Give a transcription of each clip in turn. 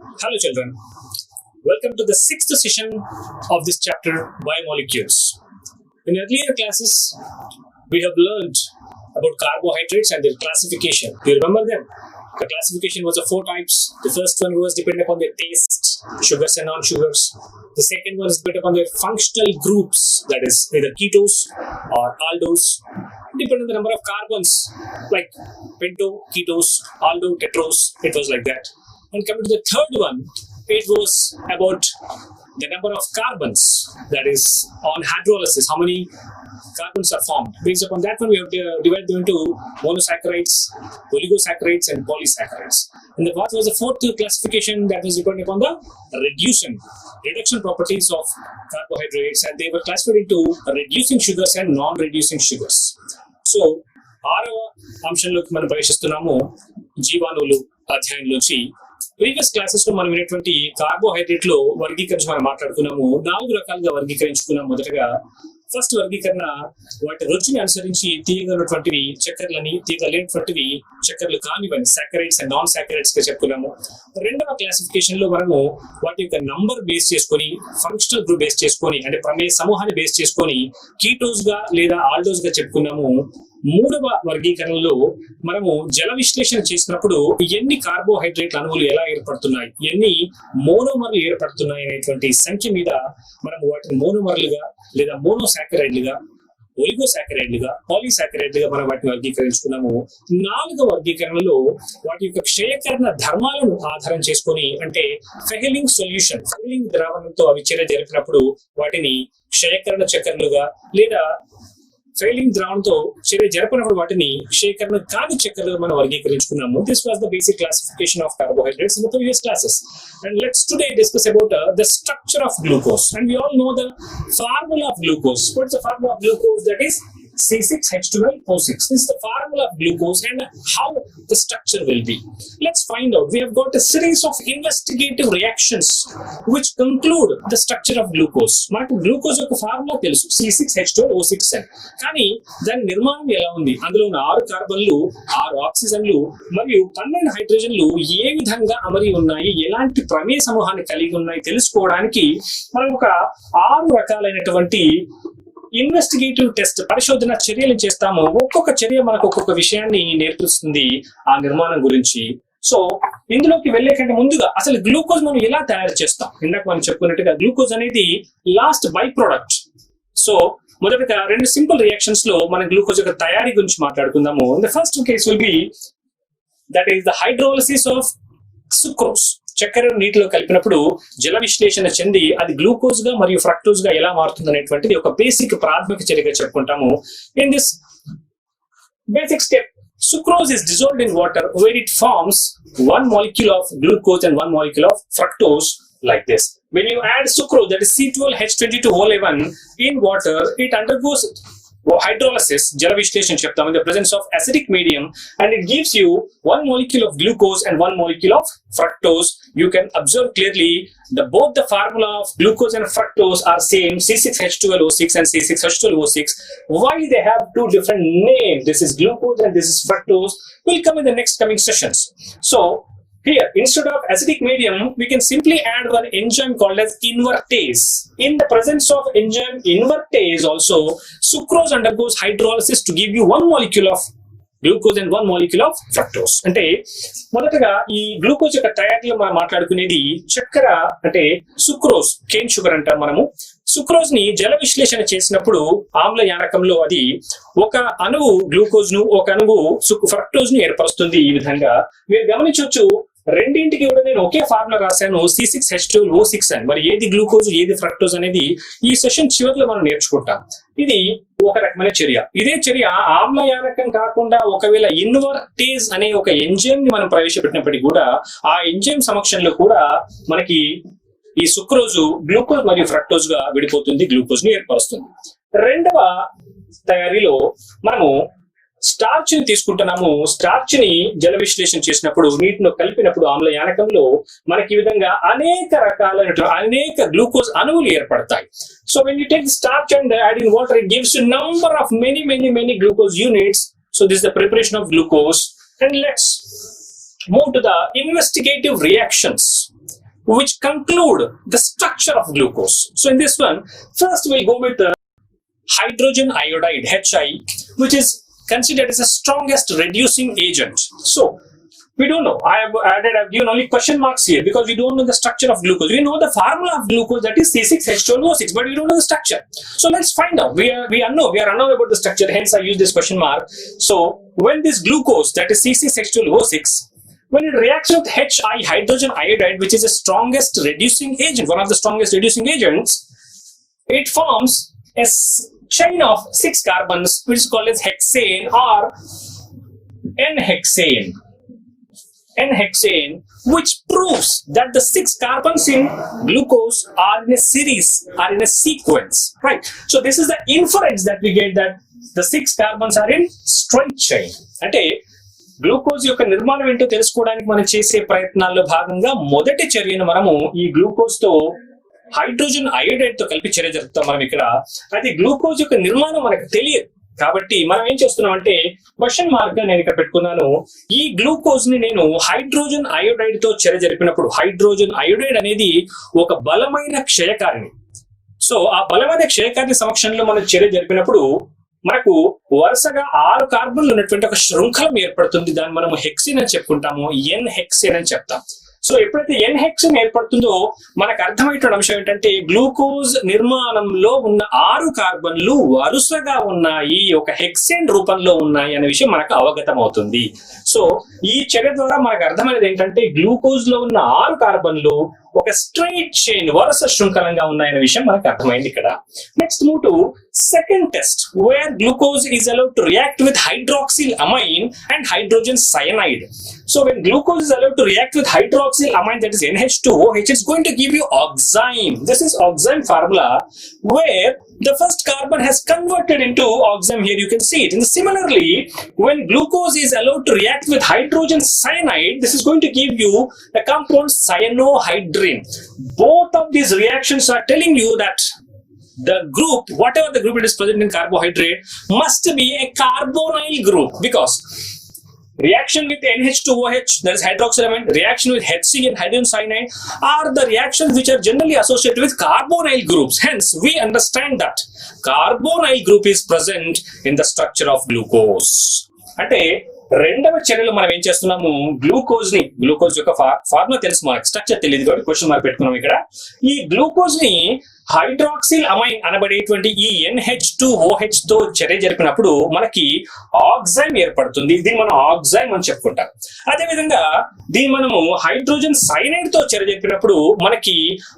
Hello children, welcome to the sixth session of this chapter, Biomolecules. In earlier classes, we have learned about carbohydrates and their classification. Do you remember them? The classification was of four types. The first one was dependent upon their taste, sugars and non-sugars. The second one is dependent upon their functional groups, that is either ketos or aldose. Depending on the number of carbons, like pento, ketos, aldo, tetros, it was like that. And coming to the third one, it was about the number of carbons, that is on hydrolysis, how many carbons are formed. Based upon that one, we have divided them into monosaccharides, oligosaccharides, and polysaccharides. And what was the fourth classification that was dependent upon the reduction properties of carbohydrates, and they were classified into reducing sugars and non-reducing sugars. So, ఆరవ అంశంలోకి మనం ప్రవేశిస్తున్నాము జీవాణువులు అధ్యాయంలోంచి. Previous classes లో మనం వినేటువంటి carbohydrate లో వర్గీకరించి మనం మాట్లాడుకున్నాము. 4 రకాలుగా వర్గీకరించుకున్నాం. మొదటగా ఫస్ట్ వర్గీకరణ వాటి రుచిని అనుసరించి తీయగలటువంటివి చక్కెరలని, తీయగలేనటువంటివి చక్కెరలు కానివని సాకరైడ్స్ అండ్ నాన్ సాకరైడ్స్ గా చెప్పుకున్నాము. రెండవ క్లాసిఫికేషన్ లో మనము వాటి యొక్క నంబర్ బేస్ చేసుకొని, ఫంక్షనల్ గ్రూప్ బేస్ చేసుకొని, అంటే ప్రమేయ సమూహాన్ని బేస్ చేసుకొని కీటోస్ గా లేదా ఆల్డోస్ గా చెప్పుకున్నాము. మూడవ వర్గీకరణలో మనము జల విశ్లేషణ చేసినప్పుడు ఎన్ని కార్బోహైడ్రేట్ అణువులు ఎలా ఏర్పడుతున్నాయి, ఎన్ని మోనోమర్లు ఏర్పడుతున్నాయి అనేటువంటి సంఖ్య మీద మనము వాటిని మోనోమర్లుగా లేదా మోనోసాకరైడ్లుగా, ఒలిగోసాకరైడ్లుగా, పాలీసాకరైడ్లుగా మనం వాటిని వర్గీకరించుకున్నాము. 4వ వర్గీకరణలో వాటి యొక్క క్షయకరణ ధర్మాలను ఆధారం చేసుకొని, అంటే ఫెహలింగ్ సొల్యూషన్, ఫెహలింగ్ ద్రావణంతో అవి చర్య జరిపినప్పుడు వాటిని క్షయకరణ చక్కెరలుగా లేదా ఫెయిలింగ్ ద్రావణంతో చర్య జరపనప్పుడు వాటిని క్షయకరణ కాని చక్కెరలుగా మనం వర్గీకరించుకున్నాము. This was the basic classification of carbohydrates in the previous classes. And let's today discuss about the structure of glucose. And we all know the formula of glucose. What's the formula of glucose? That is C6H12O6. This is the formula of glucose and how the structure will be. Let's find out. We have got a series of investigative reactions which conclude the structure of glucose. మనకు glucose యొక్క formula తెలుసు, C6H12O6. కానీ దాని నిర్మాణం ఎలా ఉంది, అందులో ఉన్న 6 కార్బన్లు, 6 ఆక్సిజన్లు మరియు 12 హైడ్రోజన్లు ఏ విధంగా అమరి ఉన్నాయి, ఎలాంటి ప్రమేయ సమూహాన్ని కలిగి ఉన్నాయి తెలుసుకోవడానికి మనం ఒక 6 రకాలైనటువంటి ఇన్వెస్టిగేటివ్ టెస్ట్, పరిశోధన చర్యలు చేస్తాము. ఒక్కొక్క చర్య మనకు ఒక్కొక్క విషయాన్ని నేర్పిస్తుంది ఆ నిర్మాణం గురించి. సో ఇందులోకి వెళ్లే కంటే ముందుగా అసలు గ్లూకోజ్ మనం ఎలా తయారు చేస్తాం? ఇందాక మనం చెప్పుకున్నట్టుగా గ్లూకోజ్ అనేది లాస్ట్ బై ప్రొడక్ట్. సో మొదటగా 2 సింపుల్ రియాక్షన్స్ లో మనం గ్లూకోజ్ యొక్క తయారీ గురించి మాట్లాడుకుందాము. The first case will be that is the hydrolysis of sucrose. చక్కెర నీటిలో కలిపినప్పుడు జల విశ్లేషణ చెంది అది గ్లూకోజ్ గా మరియు ఫ్రక్టోజ్ గా ఎలా మారుతుంది అనేటువంటిది ఒక బేసిక్ ప్రాథమిక చర్యగా చెప్పుకుంటాము. In this basic step, sucrose is dissolved in water where it forms 1 molecule of glucose and 1 molecule of fructose like this. When you add sucrose, that is C12H22O11 in water, it undergoes hydrolysis, jala vishleshana cheptam, in the presence of acidic medium, and it gives you 1 molecule of glucose and 1 molecule of fructose. You can observe clearly both the formula of glucose and fructose are same, C6H12O6 and C6H12O6. Why they have 2 different names? This is glucose and this is fructose. Will come in the next coming sessions. So here, instead of acidic medium, we can simply add one enzyme called as invertase. In the presence of enzyme invertase also, sucrose undergoes hydrolysis to give you 1 molecule of glucose and 1 molecule of fructose. అంటే మొదటగా ఈ glucose యొక్క తయారీలో మనం మాట్లాడుకునేది చక్కెర, అంటే sucrose, cane sugar అంటాం మనము. సుక్రోజ్ ని జల విశ్లేషణ చేసినప్పుడు ఆమ్ల యానకంలో అది ఒక అణువు గ్లూకోజ్ ను, ఒక అణువు ఫ్రక్టోజ్ ను ఏర్పరుస్తుంది. ఈ విధంగా మీరు గమనించవచ్చు. రెండింటికి కూడా నేను ఒకే ఫార్ములా రాశాను, C6H12O6 అని. మరి ఏది గ్లూకోజ్, ఏది ఫ్రక్టోజ్ అనేది ఈ సెషన్ చివరిలో మనం నేర్చుకుంటాం. ఇది ఒక రకమైన చర్య. ఇదే చర్య ఆమ్లయానకం కాకుండా ఒకవేళ ఇన్వర్టేజ్ అనే ఒక ఎంజైమ్ ని మనం ప్రవేశపెట్టినప్పటికీ కూడా ఆ ఎంజైమ్ సమక్షంలో కూడా మనకి ఈ సుక్రోజు గ్లూకోజ్ మరియు ఫ్రక్టోజ్ గా విడిపోతుంది, గ్లూకోజ్ ని ఏర్పరుస్తుంది. రెండవ తయారీలో మనము స్టార్చ్ ని తీసుకుంటున్నాము. స్టార్చ్ ని జల విశ్లేషణ చేసినప్పుడు, నీటిలో కలిపినప్పుడు ఆమ్ల యానకంలో మనకి ఈ విధంగా అనేక గ్లూకోజ్ అణువులు ఏర్పడతాయి. So when you take starch and add in water, it gives you number of many glucose units. So this is the preparation of glucose. And let's move to the investigative reactions. which conclude the structure of glucose. So in this one, first we'll go with the hydrogen iodide, HI, which is considered as the strongest reducing agent. So we don't know. I've given only question marks here because we don't know the structure of glucose. We know the formula of glucose, that is C6H12O6, but we don't know the structure. So let's find out. We are unknown about the structure. Hence, I use this question mark. So when this glucose, that is C6H12O6, when it reacts with HI, hydrogen iodide, which is the strongest reducing agent, one of the strongest reducing agents, it forms a chain of 6 carbons, which is called as hexane or N-hexane. N-hexane, which proves that the 6 carbons in glucose are in a series, are in a sequence, right? So this is the inference that we get, that the 6 carbons are in straight chain. అంటే glucose యొక్క నిర్మాణం ఏంటో తెలుసుకోవడానికి మనం చేసే ప్రయత్నాల్లో భాగంగా మొదటి చర్యను మనము ఈ గ్లూకోజ్ తో హైడ్రోజన్ అయోడైడ్ తో కలిపి చర్య జరుపుతాం మనం ఇక్కడ. అయితే గ్లూకోజ్ యొక్క నిర్మాణం మనకు తెలియదు కాబట్టి మనం ఏం చేస్తున్నాం అంటే క్వశ్చన్ మార్క్ గా నేను ఇక్కడ పెట్టుకున్నాను. ఈ గ్లూకోజ్ ని నేను హైడ్రోజన్ అయోడైడ్ తో చర్య జరిపినప్పుడు, హైడ్రోజన్ అయోడైడ్ అనేది ఒక బలమైన క్షయకారిణి. సో ఆ బలమైన క్షయకారిణి సమక్షంలో మనం చర్య జరిపినప్పుడు మనకు వరుసగా 6 కార్బన్లు ఉన్నటువంటి ఒక శృంఖలం ఏర్పడుతుంది. దాన్ని మనం హెక్సిన్ అని చెప్పుకుంటాము, ఎన్ హెక్సిన్ అని చెప్తాం. సో ఎప్పుడైతే ఎన్ హెక్సిన్ ఏర్పడుతుందో మనకు అర్థమయ్యేటువంటి అంశం ఏంటంటే గ్లూకోజ్ నిర్మాణంలో ఉన్న 6 కార్బన్లు వరుసగా ఉన్నాయి, ఒక హెక్సేన్ రూపంలో ఉన్నాయి అనే విషయం మనకు అవగతం అవుతుంది. సో ఈ చర్య ద్వారా మనకు అర్థమైనది ఏంటంటే గ్లూకోజ్ లో ఉన్న 6 కార్బన్లు ఒక స్ట్రైట్ చైన్, వరుస శృంఖలంగా ఉన్నాయనే విషయం మనకు అర్థమైంది ఇక్కడ. Next move to second test, where glucose is allowed to react with hydroxyl amine and hydrogen cyanide. So when glucose is allowed to react with hydroxyl amine, that is NH2OH, it's going to give you oxime. This is oxime formula where the first carbon has converted into oxime. Here you can see it. And similarly, when glucose is allowed to react with hydrogen cyanide, this is going to give you the compound cyanohydrin. Both of these reactions are telling you that the group, whatever the group it is present in carbohydrate, must be a carbonyl group, because reaction with NH2OH, that is hydroxylamine, reaction with HCl and hydrogen cyanide are the reactions which are generally associated with carbonyl groups. Hence, we understand that carbonyl group is present in the structure of glucose. అంటే రెండవ చర్యలో మనం ఏం చేస్తున్నాము, glucose యొక్క formula తెలుసు మనకు, structure తెలియదు కాబట్టి క్వశ్చన్ మార్క్ పెట్టుకున్నాం ఇక్కడ. ఈ గ్లూకోజ్ ని హైడ్రాక్సిల్ అమైన్ అనబడేటువంటి ఈ NH2OH తో చర్య జరిపినప్పుడు మనకి ఆక్సైమ్ ఏర్పడుతుంది. దీన్ని మనం ఆక్సైమ్ అని చెప్పుకుంటాం. అదేవిధంగా దీన్ని మనము హైడ్రోజన్ సైనైడ్ తో చర్య జరిపినప్పుడు మనకి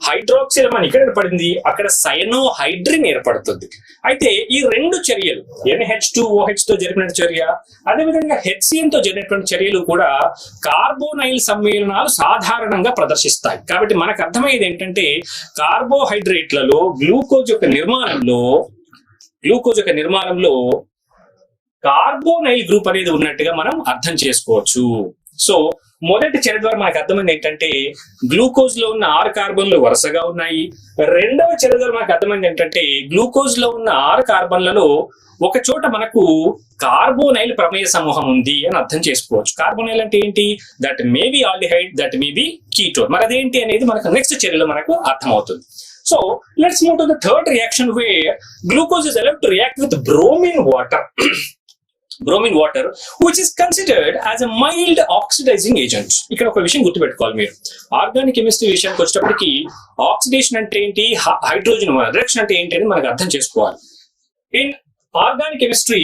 హైడ్రాక్సిల్ అమైన్ ఇక్కడ ఏర్పడింది, అక్కడ సయనోహైడ్రిన్ ఏర్పడుతుంది. అయితే ఈ రెండు చర్యలు, NH2OH తో జరిపిన చర్య, అదేవిధంగా HCl తో జరిగినటువంటి చర్యలు కూడా కార్బోనైల్ సమ్మేళనాలు సాధారణంగా ప్రదర్శిస్తాయి. కాబట్టి మనకు అర్థమయ్యేది ఏంటంటే కార్బోహైడ్రేట్ గ్లూకోజ్ యొక్క నిర్మాణంలో కార్బోనైల్ గ్రూప్ అనేది ఉన్నట్టుగా మనం అర్థం చేసుకోవచ్చు. సో మొదటి చర్య ద్వారా మనకు అర్థమైంది ఏంటంటే గ్లూకోజ్ లో ఉన్న 6 కార్బన్లు వరుసగా ఉన్నాయి. రెండవ చర్య ద్వారా మనకు అర్థమైంది ఏంటంటే గ్లూకోజ్ లో ఉన్న 6 కార్బన్లలో ఒక చోట మనకు కార్బోనైల్ ప్రమేయ సమూహం ఉంది అని అర్థం చేసుకోవచ్చు. కార్బోనైల్ అంటే ఏంటి? That may be aldehyde, that may be ketone. మరి అదేంటి అనేది మనకు నెక్స్ట్ చర్యలో మనకు అర్థమవుతుంది. So let's move to the third reaction where glucose is allowed to react with bromine water. Bromine water, which is considered as a mild oxidizing agent. ఇక్కడ ఒక విషయం గుర్తుపెట్టుకోవాలి మీరు, ఆర్గానిక్ కెమిస్ట్రీ విషయానికి వచ్చేటప్పటికి ఆక్సిడేషన్ అంటే ఏంటి, హైడ్రోజన్ రిడక్షన్ అంటే ఏంటి అని మనకు అర్థం చేసుకోవాలి. In organic chemistry,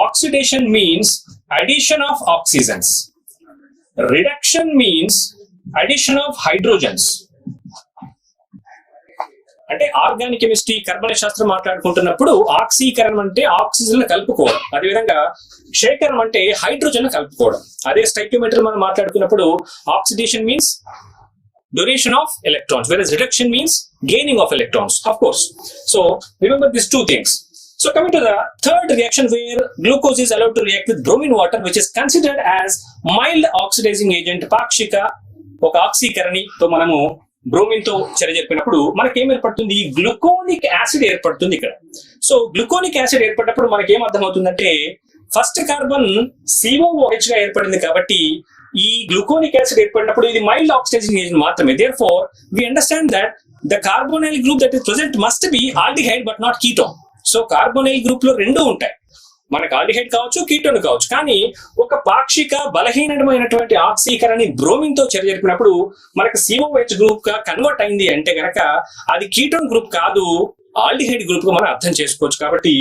oxidation means addition of oxygens, reduction means addition of hydrogens. అంటే ఆర్గానిక్ కెమిస్ట్రీ, కర్బన శాస్త్రం మాట్లాడుకుంటున్నప్పుడు ఆక్సీకరణం అంటే ఆక్సిజన్ కలుపుకోవడం, అదేవిధంగా క్షేకరణం అంటే హైడ్రోజన్ కలుపుకోవడం. అదే స్టైక్యోమెట్రీ మనం మాట్లాడుకున్నప్పుడు oxidation means donation of electrons, whereas reduction means gaining of electrons, of course. So remember these two things. So coming to the third reaction where glucose is allowed to react with bromine water, which is considered as mild oxidizing agent. పాక్షిక ఒక ఆక్సీకరణితో మనము bromine తో చర్య జరిపినప్పుడు మనకేం ఏర్పడుతుంది, gluconic acid ఏర్పడుతుంది ఇక్కడ. సో గ్లూకోనిక్ యాసిడ్ ఏర్పడినప్పుడు మనకేం అర్థమవుతుందంటే ఫస్ట్ కార్బన్ COOH గా ఏర్పడింది కాబట్టి ఈ గ్లూకోనిక్ యాసిడ్ ఏర్పడినప్పుడు ఇది మైల్డ్ ఆక్సిడైజింగ్ ఏజెంట్ మాత్రమే. Therefore we understand that the carbonyl group that is present must be aldehyde but not ketone. So carbonyl group లో రెండు ఉంటాయి, మనకు ఆల్డిహైడ్ కావచ్చు, కీటోన్ కావచ్చు. కానీ ఒక పాక్షిక బలహీనమైనటువంటి ఆక్సీకరణి బ్రోమిన్ తో చర్య జరిపినప్పుడు మనకు COH గ్రూప్ గా కన్వర్ట్ అయింది అంటే గనక అది కీటోన్ గ్రూప్ కాదు, ఆల్డిహైడ్ గ్రూప్ గా మనం అర్థం చేసుకోవచ్చు. కాబట్టి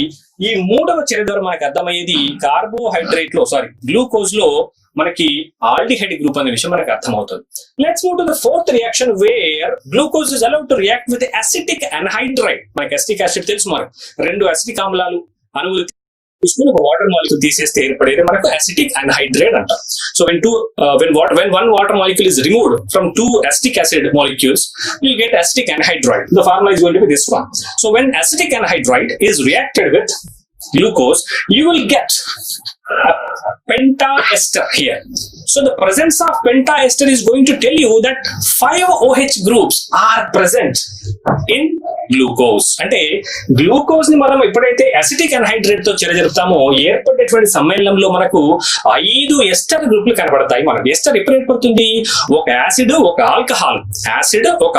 ఈ మూడవ చర్య ద్వారా మనకు అర్థమయ్యేది కార్బోహైడ్రేట్ లో గ్లూకోజ్ లో మనకి ఆల్డిహైడ్ గ్రూప్ అనే విషయం మనకు అర్థమవుతుంది. Let's move to the fourth reaction where glucose is allowed to react with acetic anhydride. మనకి అసిటిక్ యాసిడ్ తెలుసు, మనం రెండు అసిటిక్ ఆమ్లాలు అణువులు ఒక వాటర్ మాలిక్యూల్ తీసేస్తే ఏర్పడేది మనకు అసిటిక్ అన్హైడ్రైడ్ అంటారు. So when one water molecule is removed from two acetic acid molecules, you get acetic anhydride. The formula is going to be this one. So when acetic anhydride is reacted with glucose, you will get pentaester here. So the presence of pentaester is going to tell you that 5 OH groups are present in glucose. అంటే glucose ని మనం ఎప్పుడైతే acetic anhydride తో చర్య జరుపుతామో ఏర్పడేటువంటి సమ్మేళనంలో మనకు 5 ester గ్రూపులు కనబడతాయి. మనకు ఎస్టర్ ఎప్పుడు ఏర్పడుతుంది? ఒక యాసిడ్ ఒక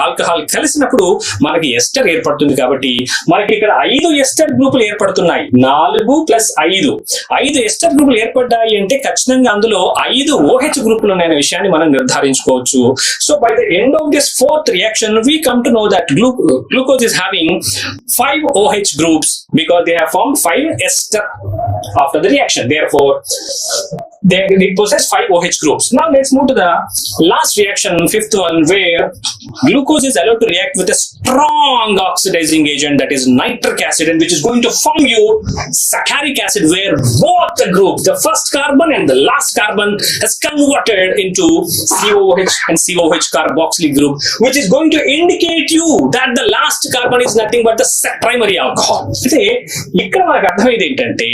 ఆల్కహాల్ కలిసినప్పుడు మనకి ఎస్టర్ ఏర్పడుతుంది. కాబట్టి మనకి ఇక్కడ 5 ఎస్టర్ గ్రూపులు ఏర్పడుతున్నాయి. 4 + 5 ఎస్టర్ గ్రూపులు ఏర్పడ్డాయి అంటే ఖచ్చితంగా అందులో 5 OH గ్రూపులు ఉన్నాయనే విషయాన్ని మనం నిర్ధారించుకోవచ్చు. So by the end of this fourth reaction we come to know that glucose is having 5 OH groups because they have formed 5 ester after the reaction. Therefore they possess 5 OH groups. Now let's move to the last reaction, fifth one, where glucose is allowed to react with a strong oxidizing agent, that is nitric acid, and which is going to form you saccharic acid, where both the groups, the first carbon and the last carbon, has converted into COH and COH carboxylic group, which is going to indicate you that the last carbon is nothing but the primary alcohol. అంటే ఇక్కడ మనకు అర్థమైంది ఏంటంటే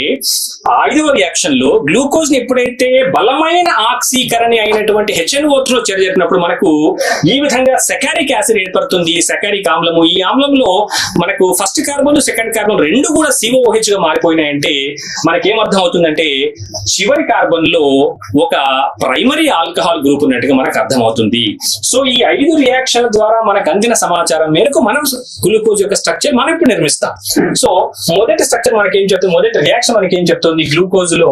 5వ reaction లో glucose ని ఎప్పుడైతే బలమైన ఆక్సీకరణి అయినటువంటి HNO తో చర్య జరిపినప్పుడు మనకు ఈ విధంగా సకారిక్ యాసిడ్ ఏర్పడుతుంది, సకారిక్ ఆమ్లము. ఈ ఆమ్లంలో మనకు ఫస్ట్ కార్బన్ సెకండ్ కార్బన్ రెండు కూడా COH గా మారిపోయినాయంటే మనకేమర్థం అవుతుందంటే చివరి కార్బన్ లో ఒక ప్రైమరీ ఆల్కహాల్ గ్రూప్ ఉన్నట్టుగా మనకు అర్థమవుతుంది. సో ఈ 5 రియాక్షన్ల ద్వారా మనకు అందిన సమాచారం మేరకు మనం గ్లూకోజ్ యొక్క స్ట్రక్చర్ మనం ఇప్పుడు నిర్మిస్తాం. సో మొదటి స్ట్రక్చర్ మనకేం చెప్తుంది, మొదటి రియాక్షన్ మనకేం చెప్తుంది, గ్లూకోజ్ లో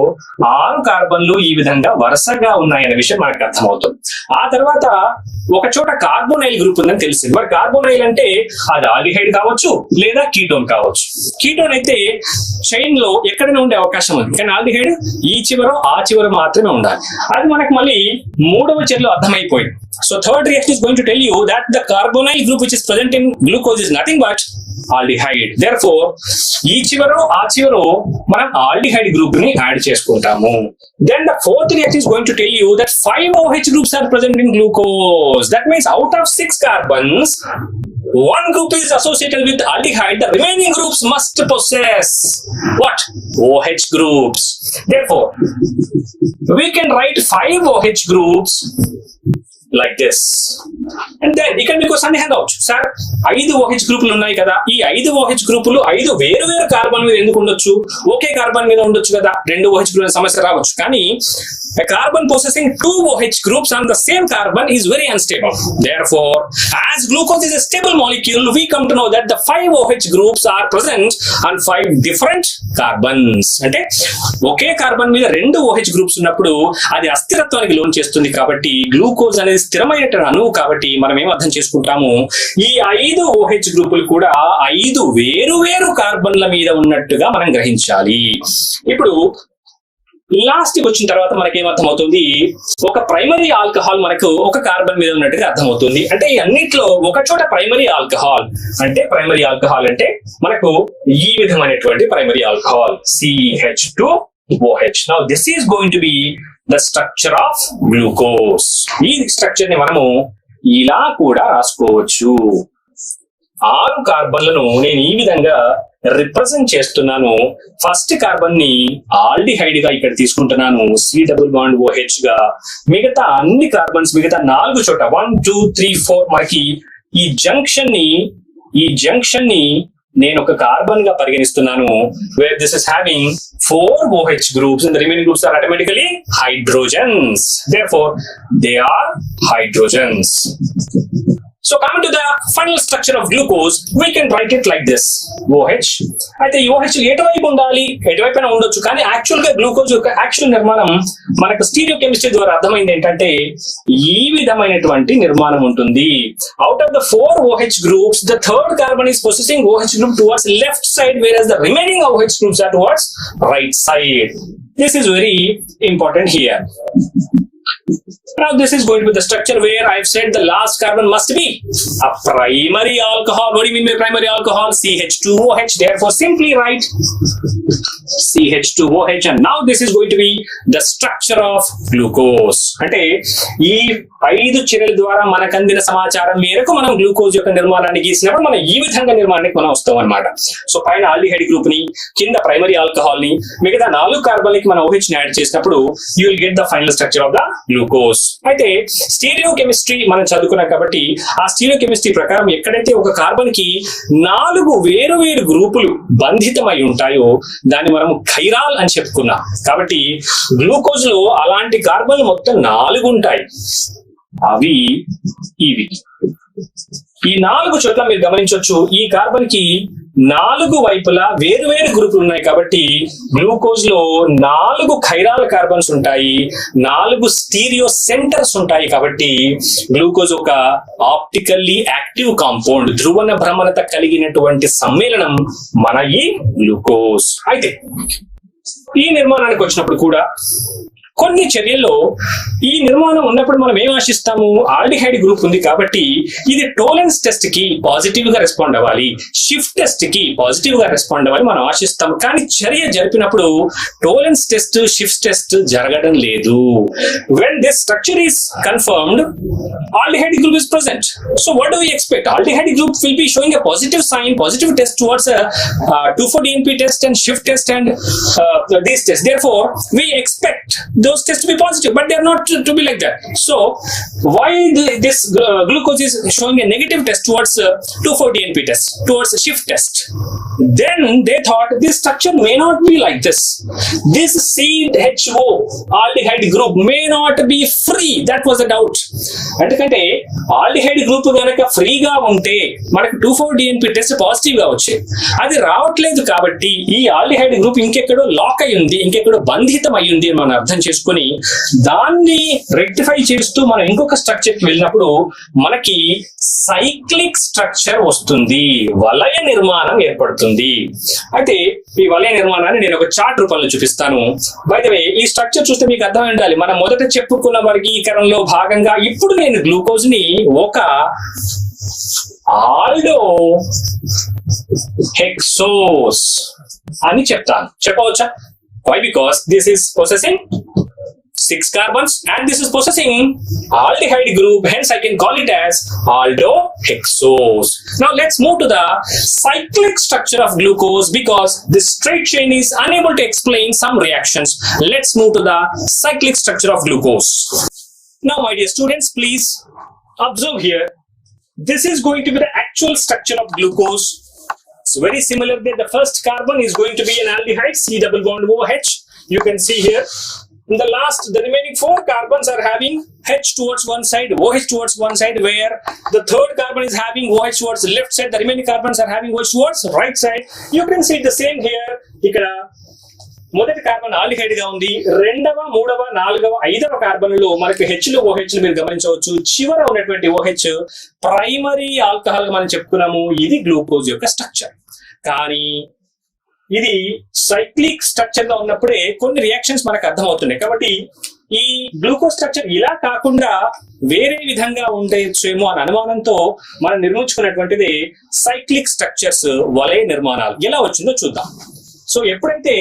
6 కార్బన్లు ఈ విధంగా వరుసగా ఉన్నాయనే విషయం మనకు అర్థమవుతుంది. ఆ తర్వాత ఒక చోట కార్బోనైల్ గ్రూప్ ఉందని తెలిసింది. మరి కార్బోనైల్ అంటే అది ఆల్డిహైడ్ కావచ్చు లేదా కీటోన్ కావచ్చు. కీటోన్ అయితే చైన్ లో ఎక్కడైనా ఉండే అవకాశం ఉంది, కానీ ఆల్డిహైడ్ ఈ చివర ఆ చివర మాత్రమే ఉండాలి. అది మనకు మళ్ళీ 3వ చర్యలో అర్థమైపోయింది. So third reaction is going to tell you that the carbonyl group which is present in glucose is nothing but aldehyde. Therefore, ఈ చివరో ఆ చివరో మనం ఆల్డిహైడ్ గ్రూప్ ని యాడ్ చేసుకుంటాము. Then the fourth reaction is going to tell you that 5 OH groups are present in glucose. That means out of 6 carbons, 1 group is associated with aldehyde. The remaining groups must possess what? OH groups. Therefore, we can write 5 OH groups like this. And then ఇక్కడ మీకు సందేహం రావచ్చు, sir 5 OH గ్రూపులు ఉన్నాయి కదా, ఈ 5 OH గ్రూపులు 5 వేరు వేరు కార్బన్ మీద ఎందుకు ఉండొచ్చు, ఒకే కార్బన్ మీద ఉండొచ్చు కదా, 2 OH గ్రూపుల సమస్య రావచ్చు. కానీ a carbon possessing 2 OH groups on the same carbon is very unstable. Therefore, as glucose is a stable molecule, we come to know that the 5 OH groups are present on 5 different carbons. అంటే ఒకే carbon మీద 2 OH groups ఉన్నప్పుడు అది అస్థిరత్వానికి loan చేస్తుంది. కాబట్టి glucose అనేది స్థిరమైన అణువు. కాబట్టి మనం ఏం అర్థం చేసుకుంటాము, ఈ 5 OH గ్రూపులు కూడా 5 వేరు వేరు కార్బన్ల మీద ఉన్నట్టుగా మనం గ్రహించాలి. ఇప్పుడు లాస్ట్ కి వచ్చిన తర్వాత మనకి ఏమర్థమవుతుంది, ఒక ప్రైమరీ ఆల్కహాల్ మనకు ఒక కార్బన్ మీద ఉన్నట్టుగా అర్థమవుతుంది. అంటే ఈ అన్నిట్లో ఒక చోట ప్రైమరీ ఆల్కహాల్ అంటే మనకు ఈ విధమైనటువంటి primary alcohol CH2OH. Now this is going to be the structure of glucose. ఈ స్ట్రక్చర్ ని మనము ఇలా కూడా రాసుకోవచ్చు. 6 కార్బన్లను నేను ఈ విధంగా రిప్రజెంట్ చేస్తున్నాను. ఫస్ట్ కార్బన్ ని ఆల్డిహైడ్ గా ఇక్కడ తీసుకుంటున్నాను, C∪OH గా. మిగతా అన్ని కార్బన్స్ మిగతా 4 చోట 1 2 3 4 మనకి ఈ జంక్షన్ ని నేను ఒక కార్బన్ గా పరిగణిస్తున్నాను, where this is having 4 OH groups and the remaining groups are automatically hydrogens. Therefore, they are hydrogens. So coming to the final structure of glucose, we can write it like this: OH. అయితే ఈ OH ఎటువైపు ఉండాలి, ఎటువైపైనా ఉండొచ్చు, కానీ actual గా glucose యొక్క actual నిర్మాణం మనకు స్టీరియో కెమిస్ట్రీ ద్వారా అర్థమైంది ఏంటంటే ఈ విధమైనటువంటి నిర్మాణం ఉంటుంది. Out of the 4 OH groups, the third carbon is possessing OH group towards left side, whereas the remaining OH groups are towards right side. This is very important here. Now this is going to be the structure where I've said the last carbon must be a primary alcohol. What do you mean by primary alcohol? CH2OH. Therefore simply write CH2OH, and now this is going to be the structure of glucose. అంటే ఈ 5 చర్యల ద్వారా మనకు అందిన సమాచారం మేరకు మనం glucose యొక్క నిర్మాణాన్ని గీసినప్పుడు మనం ఈ విధంగా నిర్మాణానికి మనం వస్తాం అన్నమాట. సో పైన ఆల్డిహైడ్ గ్రూప్ ని, కింద ప్రైమరీ ఆల్కహాల్ ని, మిగతా 4 కార్బన్లకి మనం OH ని యాడ్ చేసినప్పుడు you will get the final structure of the glucose. అయితే స్టీరియో కెమిస్ట్రీ మనం చదువుకున్నాం కాబట్టి ఆ స్టీరియో కెమిస్ట్రీ ప్రకారం ఎక్కడైతే ఒక కార్బన్ కి 4 వేరు గ్రూపులు బంధితమై ఉంటాయో దాన్ని మనం ఖైరాల్ అని చెప్పుకున్నాం. కాబట్టి గ్లూకోజ్ లో అలాంటి కార్బన్లు మొత్తం 4 ఉంటాయి. అవి ఇవి. ఈ 4 చోట్ల మీరు గమనించవచ్చు, ఈ కార్బన్ కి 4 వైపులా వేరు గ్రూపులు ఉన్నాయి. కాబట్టి గ్లూకోజ్ లో 4 ఖైరాల్ కార్బన్స్ ఉంటాయి, 4 స్టీరియో సెంటర్స్ ఉంటాయి. కాబట్టి గ్లూకోజ్ ఒక ఆప్టికల్లీ యాక్టివ్ కాంపౌండ్, ధ్రువణ భ్రమణత కలిగినటువంటి సమ్మేళనం మన ఈ గ్లూకోజ్. అయితే ఈ నిర్మాణానికి వచ్చినప్పుడు కూడా కొన్ని చర్యల్లో ఈ నిర్మాణం ఉన్నప్పుడు మనం ఏం ఆశిస్తాము, ఆల్డిహైడ్ గ్రూప్ ఉంది కాబట్టి ఇది టోలెన్స్ టెస్ట్ కి పాజిటివ్ గా రెస్పాండ్ అవ్వాలి, షిఫ్ట్ టెస్ట్ కి పాజిటివ్ గా రెస్పాండ్ అవ్వాలి మనం ఆశిస్తాం. కానీ చర్య జరిపినప్పుడు టోలెన్స్ టెస్ట్, షిఫ్ట్ టెస్ట్ జరగడం లేదు. when this structure is confirmed, aldehyde group is present. So what do we expect? Aldehyde group will be showing a positive sign, positive test towards a 2,4-DNP test and shift test and these tests. Therefore, we expect those tests to be positive, but they are not to be like that. So why this glucose is showing a negative test towards 2,4-DNP test, towards a shift test? Then they thought this structure may not be like this. This CHO aldehyde group may not be free. That was the doubt. ఎందుకంటే aldehyde group గనక ఫ్రీగా ఉంటే మనకు 2,4-DNP test positive గా వచ్చేది. అది రావట్లేదు కాబట్టి ఈ ఆల్డిహైడ్ గ్రూప్ ఇంకెక్కడో లాక్ అయి ఉంది, ఇంకెక్కడో బంధితం అయి ఉంది అని మనం అర్థం చేసుకుని దాన్ని రెక్టిఫై చేస్తూ మనం ఇంకొక స్ట్రక్చర్ కి వెళ్ళినప్పుడు మనకి సైక్లిక్ స్ట్రక్చర్ వస్తుంది, వలయ నిర్మాణం ఏర్పడుతుంది. అయితే ఈ వలయ నిర్మాణాన్ని నేను ఒక చార్ట్ రూపంలో చూపిస్తాను. బై ద వే ఈ స్ట్రక్చర్ చూస్తే మీకు అర్థం ఉండాలి, మనం మొదట చెప్పుకున్న వర్గీకరణలో భాగంగా ఇప్పుడు నేను గ్లూకోజ్ ని ఒక ఆల్డో హెక్సోస్ అని చెప్తాను. చెప్పవచ్చా? Why? Because this is possessing 6 carbons and this is possessing aldehyde group, hence I can call it as aldohexose. Now let's move to the cyclic structure of glucose because this straight chain is unable to explain some reactions. Let's move to the cyclic structure of glucose. Now my dear students, please observe here. This is going to be the actual structure of glucose. It's very similar that the first carbon is going to be an aldehyde, C double bond OH. You can see here. In the last, the remaining 4 carbons are having H towards one side, OH towards one side, where the third carbon is having OH towards the left side, the remaining carbons are having OH towards the right side. You can see the same here. Ikkada మొదటి carbon aldehyde గా ఉంది, 2వ, 3వ, 4వ, 5వ carbon లో మనకు హెచ్లు OH మీరు గమనించవచ్చు. చివర ఉన్నటువంటి OH ప్రైమరీ ఆల్కహాల్ గా మనం చెప్పుకున్నాము. ఇది గ్లూకోజ్ యొక్క స్ట్రక్చర్. కానీ ఇది సైక్లిక్ స్ట్రక్చర్ గా ఉన్నప్పుడే కొన్ని రియాక్షన్స్ మనకు అర్థమవుతున్నాయి. కాబట్టి ఈ గ్లూకోజ్ స్ట్రక్చర్ ఇలా కాకుండా వేరే విధంగా ఉండేమో అనే అనుమానంతో మనం నిర్మించుకున్నటువంటిది సైక్లిక్ స్ట్రక్చర్స్, వలయ నిర్మాణాలు. ఎలా వచ్చిందో చూద్దాం. సో ఎప్పుడైతే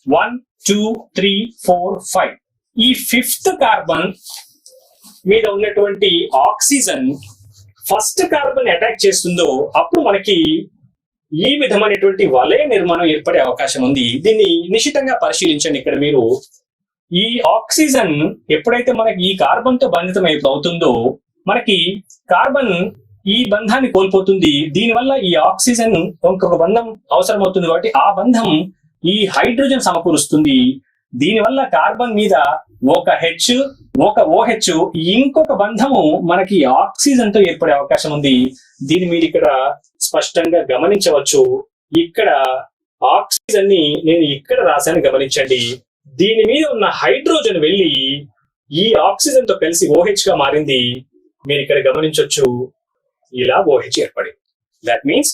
1, 2, 3, 4, 5 ఈ 5th కార్బన్ మీద ఉన్నటువంటి ఆక్సిజన్ ఫస్ట్ కార్బన్ అటాక్ చేస్తుందో అప్పుడు మనకి ఈ విధమైనటువంటి వలయ నిర్మాణం ఏర్పడే అవకాశం ఉంది. దీన్ని నిశితంగా పరిశీలించండి. ఇక్కడ మీరు ఈ ఆక్సిజన్ ఎప్పుడైతే మనకి ఈ కార్బన్ తో బంధితం అవుతుందో మనకి కార్బన్ ఈ బంధాన్ని కోల్పోతుంది. దీనివల్ల ఈ ఆక్సిజన్ ఇంకొక బంధం అవసరం అవుతుంది కాబట్టి ఆ బంధం ఈ హైడ్రోజన్ సమకూరుస్తుంది. దీనివల్ల కార్బన్ మీద ఒక హెచ్ ఒక OH ఇంకొక బంధము మనకి ఆక్సిజన్ తో ఏర్పడే అవకాశం ఉంది. దీన్ని మీరు ఇక్కడ స్పష్టంగా గమనించవచ్చు. ఇక్కడ ఆక్సిజన్ ని నేను ఇక్కడ రాశాను, గమనించండి. దీని మీద ఉన్న హైడ్రోజన్ వెళ్ళి ఈ ఆక్సిజన్ తో కలిసి OH గా మారింది. మీరు ఇక్కడ గమనించవచ్చు, ఇలా OH ఏర్పడింది. That means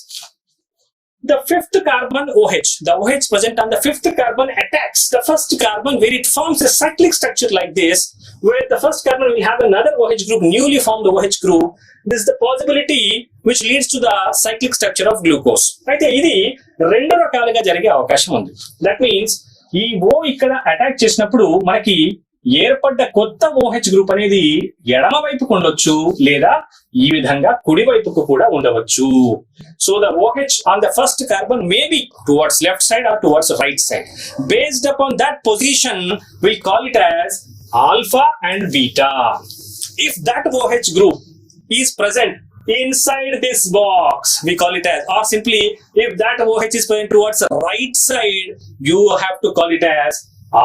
the fifth carbon OH, the OH present on the fifth carbon attacks the first carbon, where it forms a cyclic structure like this, where the first carbon will have another OH group, newly formed OH group. This is the possibility which leads to the cyclic structure of glucose. అయితే ఇది రెండు రకాలుగా జరిగే అవకాశం ఉంది. That means ఈ O ఇక్కడ attack చేసినప్పుడు మనకి ఏర్పడ్డ కొత్త OH గ్రూప్ అనేది ఎడమ వైపుకు ఉండొచ్చు, లేదా ఈ విధంగా కుడి వైపుకు కూడా ఉండవచ్చు. So the OH on the first carbon may be towards left side or towards right side. Based upon that position, we call it as alpha and beta. If that OH group is present inside this box, we call it as, or simply if that OH is present towards the right side, you have to call it as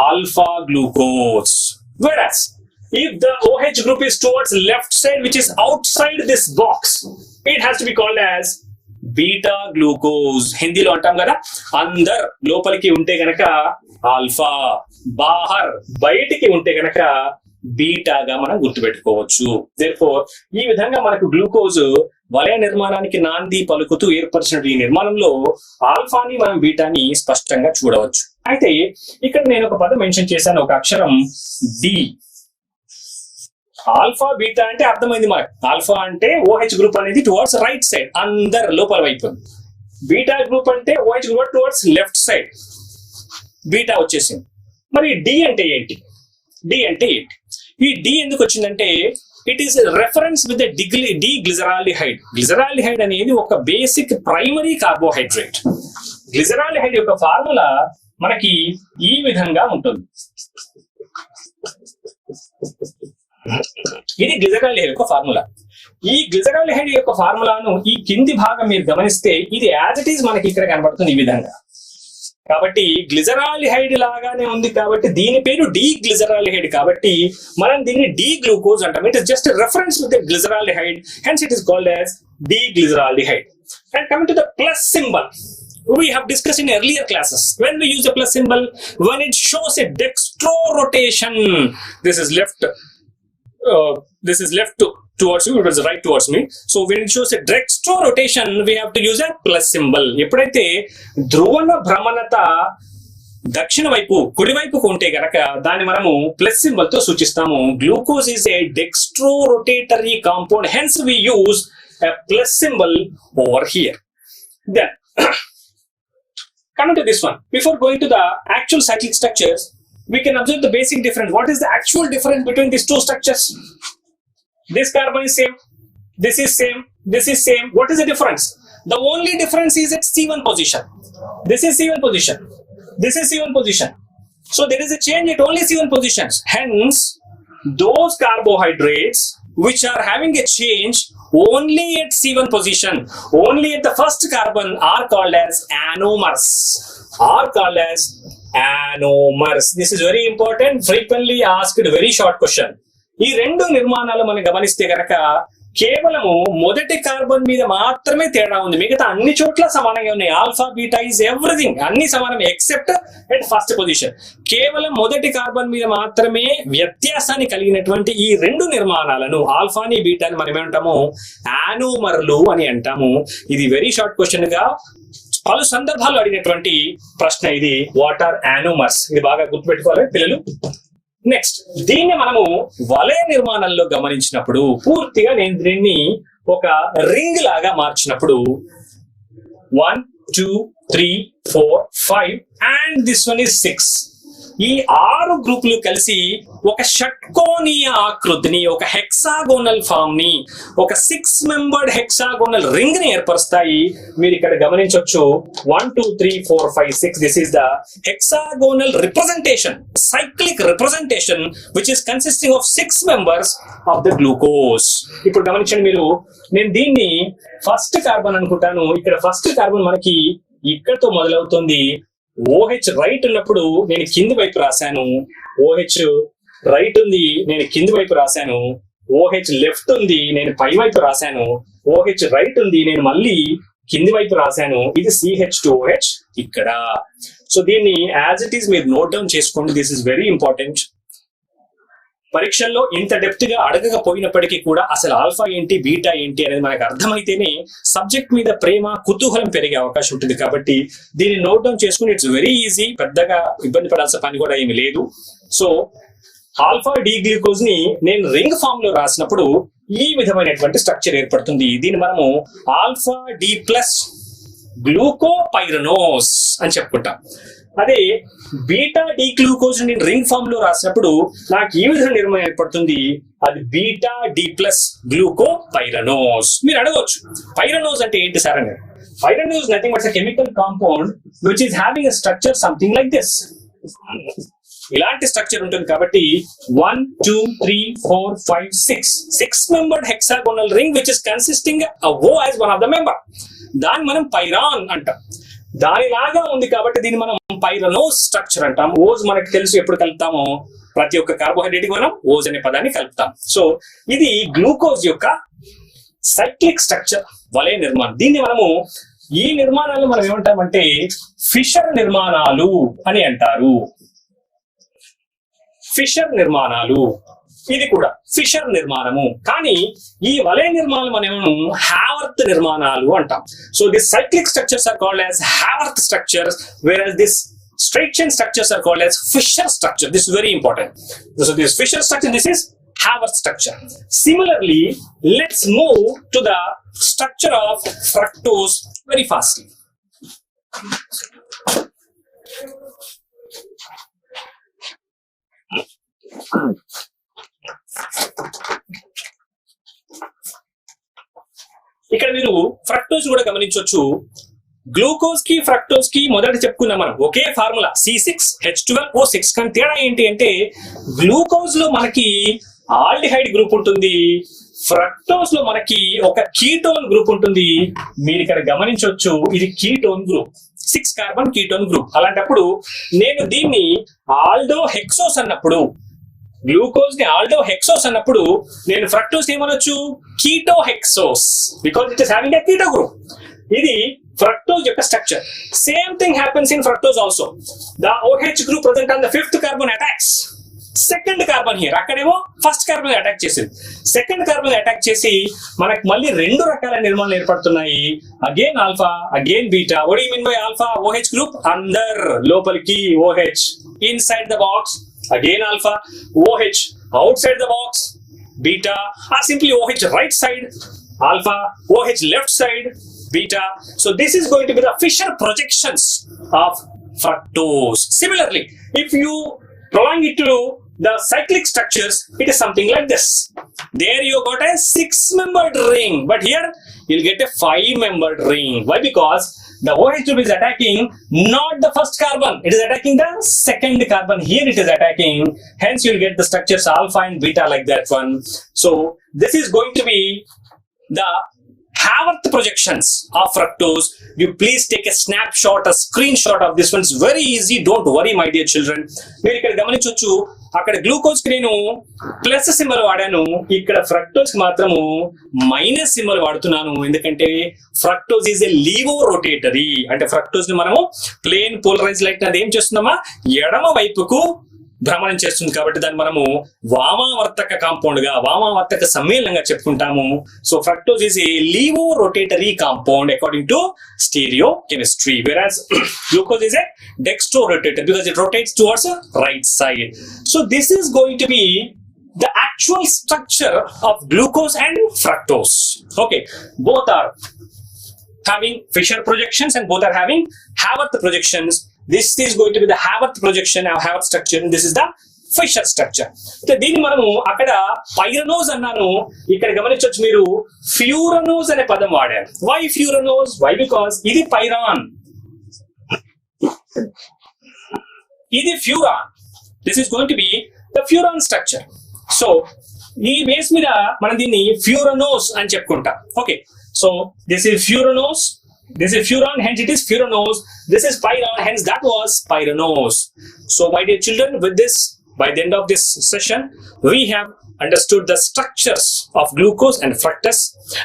alpha glucose. Whereas if the OH group is towards left side, which is outside this box, it has to be called as beta glucose. హిందీలో అంటాం కదా, అందర్ లోపలికి ఉంటే గనక alpha, బాహర్ బయటికి ఉంటే గనక బీటాగా మనం గుర్తుపెట్టుకోవచ్చు. therefore ఈ విధంగా మనకు గ్లూకోజ్ వలయ నిర్మాణానికి నాంది పలుకుతూ ఏర్పరిచిన ఈ నిర్మాణంలో ఆల్ఫాని మనం బీటాని స్పష్టంగా చూడవచ్చు. అయితే ఇక్కడ నేను ఒక పదం మెన్షన్ చేశాను, ఒక అక్షరం డి. ఆల్ఫా బీటా అంటే అర్థమైంది మనకు. ఆల్ఫా అంటే OH గ్రూప్ అనేది టువర్డ్స్ రైట్ సైడ్, అందరు లోపల వైపు. బీటా గ్రూప్ అంటే OH group towards left side, beta వచ్చేసింది. మరి డి అంటే ఏంటి? డి అంటే ఏంటి? ఈ డి ఎందుకు వచ్చిందంటే it is reference with D glyceraldehyde. Glyceraldehyde అనేది ఒక బేసిక్ ప్రైమరీ కార్బోహైడ్రేట్. గ్లిజరాల్డిహైడ్ యొక్క ఫార్ములా మనకి ఈ విధంగా ఉంటుంది. ఇది గ్లిజరాల్డిహైడ్ యొక్క ఫార్ములా. ఈ గ్లిజరాల్డిహైడ్ యొక్క ఫార్ములాను ఈ కింది భాగం మీరు గమనిస్తే ఇది యాజ్ ఇట్ ఈజ్ మనకి ఇక్కడ కనబడుతుంది ఈ విధంగా. కాబట్టి గ్లిజరాల్డిహైడ్ లాగానే ఉంది కాబట్టి దీని పేరు డి గ్లిజరాల్డిహైడ్. కాబట్టి మనం దీన్ని డి గ్లూకోజ్ అంటాం. It is just reference with the glyceraldehyde, hence it is called as D glyceraldehyde. And coming to the plus symbol, we have discussed in earlier classes when we use a plus symbol, when it shows a dextro rotation, this is left towards you, it is right towards me. So when it shows a dextro rotation, we have to use a plus symbol. ఎప్పుడైతే ధ్రువణ భ్రమణత దక్షిణ వైపు కుడి వైపుకు ఉంటే గనక దాన్ని మనము plus symbol తో సూచిస్తాము. Glucose is a Dextro rotatory compound, hence we use a plus symbol over here. Then coming to this one, before going to the actual cyclic structures, we can observe the basic difference. What is the actual difference between these two structures? This carbon is same, this is same, this is same. What is the difference? The only difference is at C1 position. This is C1 position, this is C1 position. So there is a change at only C1 positions. Hence, those carbohydrates which are having a change only at C1 position, only at the first carbon, are called as anomers. Are called as anomers. This is very important, frequently asked, very short question. ఈ రెండు నిర్మాణాలు మనం గమనిస్తే కనుక కేవలము మొదటి carbon మీద మాత్రమే తేడా ఉంది, మిగతా అన్ని చోట్ల సమానంగా ఉన్నాయి. ఆల్ఫా బీటా ఈజ్ ఎవ్రీథింగ్, అన్ని సమానం ఎక్సెప్ట్ ఎట్ ఫస్ట్ పొజిషన్. కేవలం మొదటి కార్బన్ మీద మాత్రమే వ్యత్యాసాన్ని కలిగినటువంటి ఈ రెండు నిర్మాణాలను, ఆల్ఫాని బీటాని మనం ఏమంటాము? యానోమర్లు అని అంటాము. ఇది వెరీ షార్ట్ క్వశ్చన్ గా పలు సందర్భాల్లో అడిగినటువంటి ప్రశ్న ఇది. What are anomers? ఇది బాగా గుర్తుపెట్టుకోవాలి పిల్లలు. నెక్స్ట్, దీన్ని మనము వలయ నిర్మాణంలో గమనించినప్పుడు పూర్తిగా నేను దీన్ని ఒక రింగ్ లాగా మార్చినప్పుడు 1 2 3 4 5 and this one is 6. ఈ 6 గ్రూపులు కలిసి ఒక షట్కోణీయ ఆకృతిని, ఒక హెక్సాగోనల్ ఫామ్ ని, ఒక 6 మెంబర్డ్ హెక్సాగోనల్ రింగ్ ని ఏర్పరుస్తాయి. మీరు ఇక్కడ గమనించవచ్చు 1 2 3 4 5 6. This is the hexagonal representation, cyclic representation which is consisting of 6 members of the glucose. ఇప్పుడు గమనించండి మీరు, నేను దీన్ని ఫస్ట్ కార్బన్ అనుకుంటాను. ఇక్కడ ఫస్ట్ కార్బన్ మనకి ఇక్కడతో మొదలవుతుంది. OH రైట్ ఉన్నప్పుడు నేను కింది వైపు రాశాను. OH రైట్ ఉంది, నేను కింది వైపు రాశాను. OH లెఫ్ట్ ఉంది, నేను పై వైపు రాశాను. OH రైట్ ఉంది, నేను మళ్ళీ కింది వైపు రాశాను. ఇది CH2OH ఇక్కడ. సో దీన్ని యాజ్ ఇట్ ఈస్ మీరు నోట్ డౌన్ చేసుకోండి. This is very important. పరీక్షల్లో ఇంత డెప్త్ గా అడగకపోయినప్పటికీ కూడా అసలు ఆల్ఫా ఏంటి, బీటా ఏంటి అనేది మనకు అర్థమైతేనే సబ్జెక్ట్ మీద ప్రేమ, కుతూహలం పెరిగే అవకాశం ఉంటుంది. కాబట్టి దీన్ని నోట్ డౌన్ చేసుకుని ఇట్స్ వెరీ ఈజీ. పెద్దగా ఇబ్బంది పడాల్సిన పని కూడా ఏమి లేదు. సో ఆల్ఫా డి గ్లూకోజ్ ని నేను రింగ్ ఫామ్ లో రాసినప్పుడు ఈ విధమైనటువంటి స్ట్రక్చర్ ఏర్పడుతుంది. దీన్ని మనము ఆల్ఫా డి ప్లస్ గ్లూకోపైరనోస్ అని చెప్పుకుంటాం. అదే బీటా డి గ్లూకోజ్ నేను రింగ్ ఫామ్ లో రాసినప్పుడు నాకు ఈ విధంగా నిర్మాణం ఏర్పడుతుంది. అది బీటా డి ప్లస్ గ్లూకోపైరనోస్. మీరు అడగవచ్చు, పైరనోస్ అంటే ఏంటి సార్ అని. Pyranose nothing but chemical compound which is having a structure something like this. ఇలాంటి స్ట్రక్చర్ ఉంటుంది. కాబట్టి 1 2 3 4 5 6 membered hexagonal ring which is consisting O as one of the member. దాన్ని మనం పైరాన్ అంటాం. దానిలాగా ఉంది కాబట్టి దీన్ని మనం పైరనోస్ స్ట్రక్చర్ అంటాం. ఓజ్ మనకు తెలుసు, ఎప్పుడు కలుపుతామో ప్రతి ఒక్క కార్బోహైడ్రేట్ కి మనం ఓజ్ అనే పదాన్ని కలుపుతాం. సో ఇది గ్లూకోజ్ యొక్క సైక్లిక్ స్ట్రక్చర్, వలయ నిర్మాణం. దీన్ని మనము, ఈ నిర్మాణాలను మనం ఏమంటామంటే ఫిషర్ నిర్మాణాలు అని అంటారు. ఫిషర్ నిర్మాణాలు, ఇది కూడా ఫిషర్ నిర్మాణము. కానీ ఈ వలయ నిర్మాణం అనేవి హావర్త్ నిర్మాణాలు అంటాం. So this cyclic structures are called as Haworth structures, whereas this straight chain structures are called as Fisher structure. This is very important. So this Fisher structure, this is Haworth structure. Similarly, let's move to the structure of fructose very fastly. ఇక్కడ మీరు fructose కూడా గమనించవచ్చు. Glucose కి fructose కి మొదట చెప్పుకున్నాం మనం ఒకే formula C6H12O6. కానీ తేడా ఏంటి అంటే గ్లూకోజ్ లో మనకి ఆల్డిహైడ్ గ్రూప్ ఉంటుంది, ఫ్రక్టోజ్ లో మనకి ఒక కీటోన్ గ్రూప్ ఉంటుంది. మీరు ఇక్కడ గమనించవచ్చు, ఇది ketone group, 6 carbon ketone group. అలాంటప్పుడు నేను దీన్ని ఆల్డో హెక్సోస్ అన్నప్పుడు, గ్లూకోజ్ ని ఆల్డో హెక్సోస్ అన్నప్పుడు నేను ఫ్రక్టోస్ ఏమనొచ్చు, ketohexose, because it is having a keto group. ఇది ఫ్రక్టోజ్ యొక్క structure. Same thing happens in fructose also. The OH group present on the 5th carbon attacks second carbon here. అక్కడేమో first carbon attack చేసింది, second carbon attack చేసి మనకు మళ్ళీ 2 రకాల నిర్మాణాలు ఏర్పడుతున్నాయి. Again alpha, again beta. What you mean by alpha? OH group అందర్ లోపలికి OH, inside the box again alpha, OH outside the box beta, or simply OH right side alpha, OH left side beta. So this is going to be the Fisher projections of fructose. Similarly, if you prolong it to the cyclic structures, it is something like this. There you got a 6-membered ring, but here you'll get a 5-membered ring. Why? Because the OH group is attacking not the first carbon, it is attacking the second carbon. Here it is attacking, hence you'll get the structures alpha and beta like that one. So this is going to be the Haworth projections of fructose. You please take a snapshot, a screenshot of this one. It's very easy, don't worry my dear children. మీరు ఇక్కడ గమనించవచ్చు, అక్కడ glucose కి నేను plus symbol వాడాను, ఇక్కడ fructose కి మాత్రము మైనస్ సింబల్ వాడుతున్నాను. ఎందుకంటే fructose is a Livo rotatory. అంటే ఫ్రక్టోజ్ ని మనము ప్లేన్ పోలరైజ్ లైట్ అది ఏం చేస్తున్నామా, ఎడమ వైపుకు భ్రమణం చేస్తుంది. కాబట్టి దాన్ని మనము వామావర్తక కాంపౌండ్ గా, వామావర్తక సమ్మేళనంగా చెప్పుకుంటాము. So fructose is a Livo rotatory compound according to stereo chemistry, whereas glucose is a dextro rotator because it rotates towards the right side. So this is going to be the actual structure of glucose and fructose. Okay, both are having Fisher projections and both are having Haworth projections. This is going to be the Haworth projection, or Haworth structure, and this is the Fischer structure. దీన్ని మనము అక్కడ pyranose అన్నాను, ఇక్కడ గమనించవచ్చు మీరు ఫ్యూరనోస్ అనే పదం వాడాను. వై ఫ్యూరనోస్? వై? బికాస్ ఇది పైరాన్, ఇది furan. This is going to be the furan structure. So ఈ బేస్ మీద మనం దీన్ని ఫ్యూరనోస్ అని చెప్పుకుంటాం. Okay, so this is furanose, this is furan, hence it is furanose. This is pyran, hence that was pyranose. So my dear children, with this, by the end of this session, we have understood the structures of glucose and fructose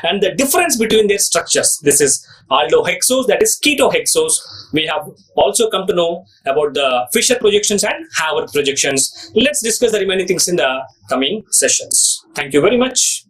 and the difference between their structures. This is aldohexose, that is ketohexose. We have also come to know about the Fischer projections and Haworth projections. Let's discuss the remaining things in the coming sessions. Thank you very much.